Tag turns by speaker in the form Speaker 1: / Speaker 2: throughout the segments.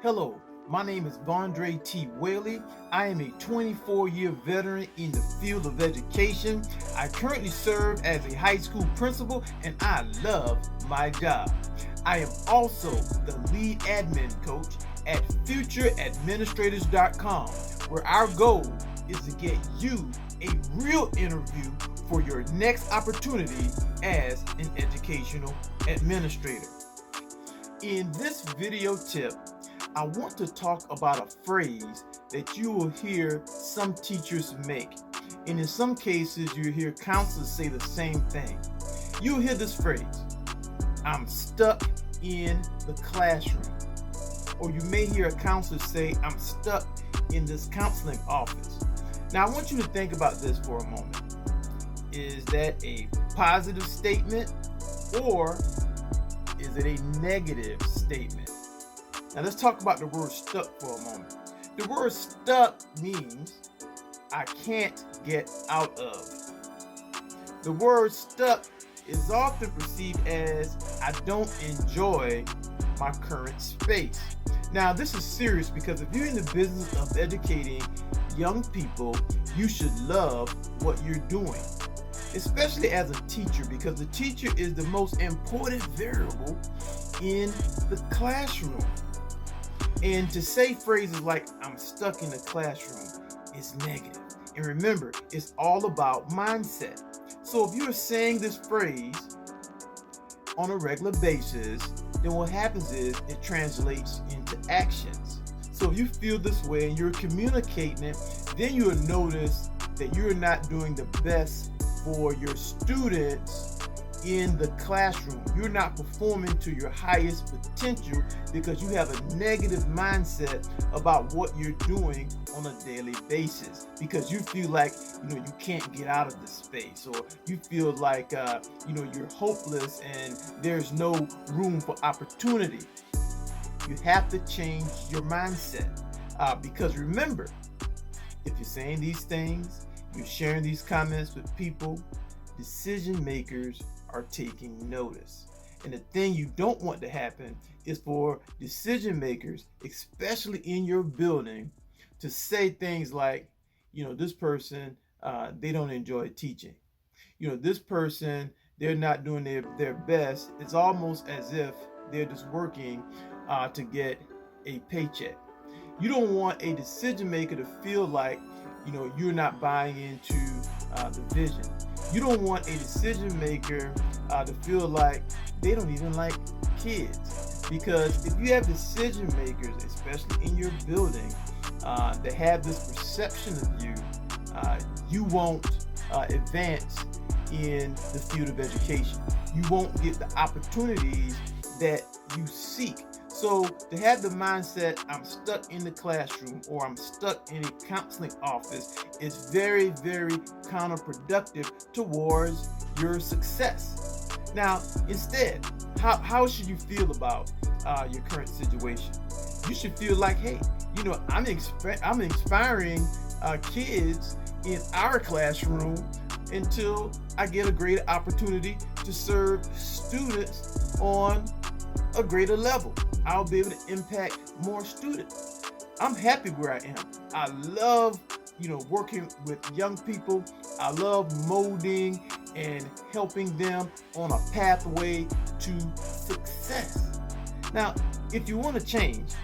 Speaker 1: Hello, my name is Vondre T. Whaley. I am a 24-year veteran in the field of education. I currently serve as a high school principal and I love my job. I am also the lead admin coach at futureadministrators.com, where our goal is to get you a real interview for your next opportunity as an educational administrator. In this video tip, I want to talk about a phrase that you will hear some teachers make. And in some cases, you hear counselors say the same thing. You'll hear this phrase, I'm stuck in the classroom. Or you may hear a counselor say, I'm stuck in this counseling office. Now, I want you to think about this for a moment. Is that a positive statement or is it a negative statement? Now let's talk about the word stuck for a moment. The word stuck means I can't get out of. The word stuck is often perceived as I don't enjoy my current space. Now this is serious because if you're in the business of educating young people, you should love what you're doing, especially as a teacher, because the teacher is the most important variable in the classroom. And to say phrases like I'm stuck in the classroom is negative. And remember, it's all about mindset. So if you're saying this phrase on a regular basis, then what happens is it translates into actions. So if you feel this way and you're communicating it, then you'll notice that you're not doing the best for your students in the classroom. You're not performing to your highest potential because you have a negative mindset about what you're doing on a daily basis, because you feel like you can't get out of this space, or you feel like you're hopeless and there's no room for opportunity. You have to change your mindset, because remember, if you're saying these things, you're sharing these comments with people, decision makers are taking notice. And the thing you don't want to happen is for decision makers, especially in your building, to say things like, this person, they don't enjoy teaching. This person, they're not doing their best. It's almost as if they're just working to get a paycheck. You don't want a decision maker to feel like, you're not buying into the vision. You don't want a decision maker to feel like they don't even like kids. Because if you have decision makers, especially in your building, that have this perception of you, you won't advance in the field of education. You won't get the opportunities that you seek. So to have the mindset, I'm stuck in the classroom or I'm stuck in a counseling office, is very, very counterproductive towards your success. Now, instead, how should you feel about your current situation? You should feel like, hey, I'm inspiring kids in our classroom until I get a greater opportunity to serve students on a greater level. I'll be able to impact more students. I'm happy where I am. I love, working with young people. I love molding and helping them on a pathway to success. Now, if you want to change,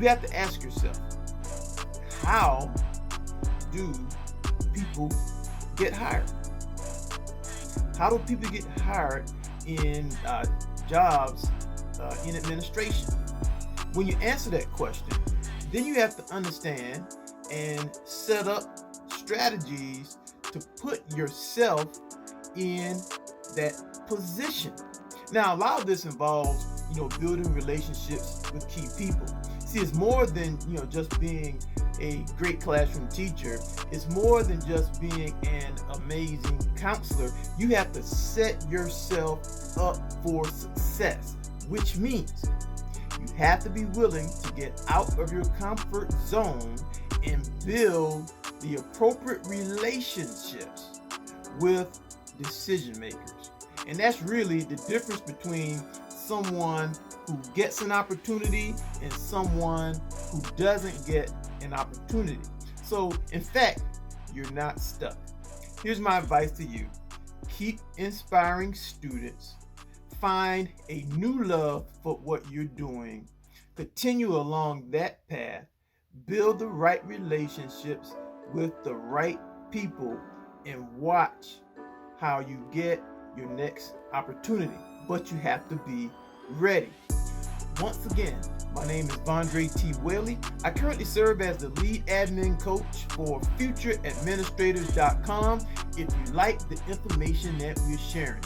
Speaker 1: you have to ask yourself, how do people get hired? How do people get hired in jobs in administration? When you answer that question, then you have to understand and set up strategies to put yourself in that position. Now, a lot of this involves, building relationships with key people. See, it's more than, just being a great classroom teacher. It's more than just being an amazing counselor. You have to set yourself up for success, which means you have to be willing to get out of your comfort zone and build the appropriate relationships with decision makers. And that's really the difference between someone who gets an opportunity and someone who doesn't get an opportunity. So, in fact, you're not stuck. Here's my advice to you. Keep inspiring students. Find a new love for what you're doing. Continue along that path. Build the right relationships with the right people and watch how you get your next opportunity. But you have to be ready. Once again, my name is Vondre T. Whaley. I currently serve as the lead admin coach for FutureAdministrators.com. If you like the information that we're sharing,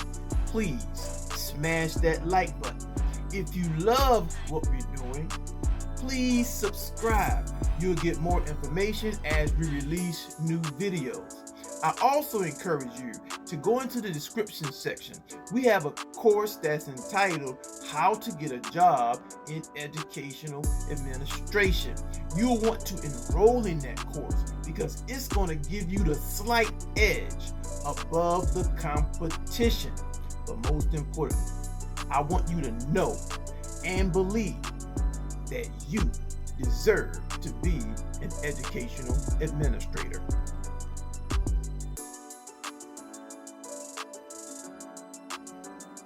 Speaker 1: please smash that like button. If you love what we're doing, please subscribe. You'll get more information as we release new videos. I also encourage you to go into the description section. We have a course that's entitled How to Get a Job in Educational Administration. You'll want to enroll in that course because it's going to give you the slight edge above the competition. But most importantly, I want you to know and believe that you deserve to be an educational administrator.